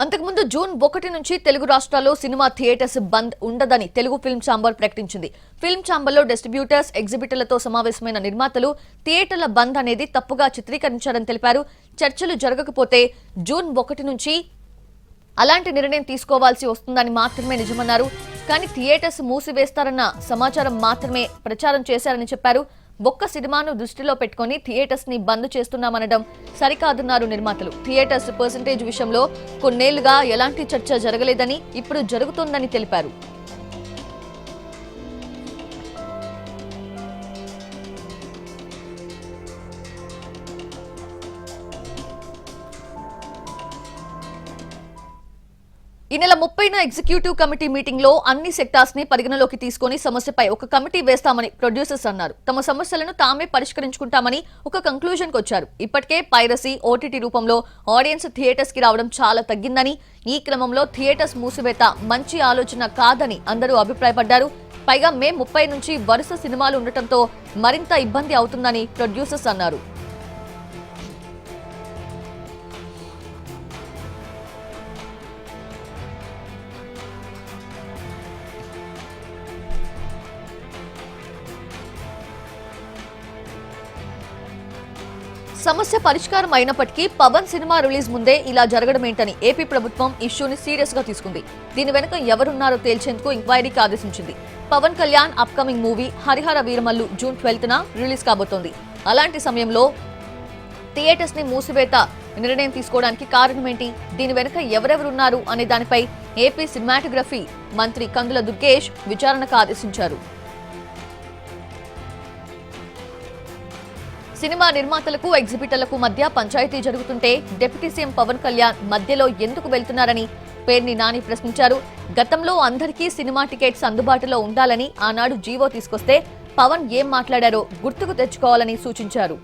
అంతకుముందు జూన్ 1 నుంచి తెలుగు రాష్ట్రాల్లో సినిమా థియేటర్స్ బంద్ ఉండదని తెలుగు ఫిల్మ్ ఛాంబర్ ప్రకటించింది. ఫిల్మ్ ఛాంబర్లో డిస్ట్రిబ్యూటర్స్, ఎగ్జిబిటర్లతో సమావేశమైన నిర్మాతలు థియేటర్ల బంద్ అనేది తప్పుగా చిత్రీకరించారని తెలిపారు. చర్చలు జరగకపోతే జూన్ 1 నుంచి అలాంటి నిర్ణయం తీసుకోవాల్సి వస్తుందని మాత్రమే నిజమన్నారు. కానీ థియేటర్స్ మూసివేస్తారన్న సమాచారం మాత్రమే ప్రచారం చేశారని చెప్పారు. ఒక్క సినిమాను దృష్టిలో పెట్టుకుని థియేటర్స్ ని బంద్ చేస్తున్నామనడం సరికాదన్నారు నిర్మాతలు. థియేటర్స్ పర్సెంటేజ్ విషయంలో కొన్నేళ్లుగా ఎలాంటి చర్చ జరగలేదని, ఇప్పుడు జరుగుతోందని తెలిపారు. ఈ నెల 30న ఎగ్జిక్యూటివ్ కమిటీ మీటింగ్ లో అన్ని సెక్టార్స్ ని పరిగణలోకి తీసుకుని సమస్యపై ఒక కమిటీ వేస్తామని ప్రొడ్యూసర్స్ అన్నారు. తమ సమస్యలను తామే పరిష్కరించుకుంటామని ఒక కంక్లూజన్ కు వచ్చారు. ఇప్పటికే పైరసీ, ఓటీటీ రూపంలో ఆడియన్స్ థియేటర్స్ కి రావడం చాలా తగ్గిందని, ఈ క్రమంలో థియేటర్స్ మూసివేత మంచి ఆలోచన కాదని అందరూ అభిప్రాయపడ్డారు. పైగా మే 30 నుంచి వరుస సినిమాలు ఉండటంతో మరింత ఇబ్బంది అవుతుందని ప్రొడ్యూసర్స్ అన్నారు. సమస్య పరిష్కారం అయినప్పటికీ పవన్ సినిమా రిలీజ్ ముందే ఇలా జరగడమేంటని ఏపీ ప్రభుత్వం ఇష్యూని సీరియస్ గా తీసుకుంది. దీని వెనుక ఎవరున్నారో తేల్చేందుకు ఎంక్వైరీకి ఆదేశించింది. Pawan Kalyan upcoming movie Hari Hara Veera Mallu June 12న రిలీజ్ కాబోతోంది. అలాంటి సమయంలో థియేటర్స్ ని మూసివేత నిర్ణయం తీసుకోవడానికి కారణమేంటి, దీని వెనుక ఎవరెవరున్నారు అనే దానిపై ఏపీ సినిమాటోగ్రఫీ మంత్రి కందుల దుర్గేష్ విచారణకు ఆదేశించారు. సినిమా నిర్మాతలకు, ఎగ్జిబిటర్లకు మధ్య పంచాయతీ జరుగుతుంటే డిప్యూటీ సీఎం పవన్ కళ్యాణ్ మధ్యలో ఎందుకు వెళ్తున్నారని పేర్ని నాని ప్రశ్నించారు. గతంలో అందరికీ సినిమా టికెట్స్ అందుబాటులో ఉండాలని ఆనాడు జీవో తీసుకొస్తే పవన్ ఏం మాట్లాడారో గుర్తుకు తెచ్చుకోవాలని సూచించారు.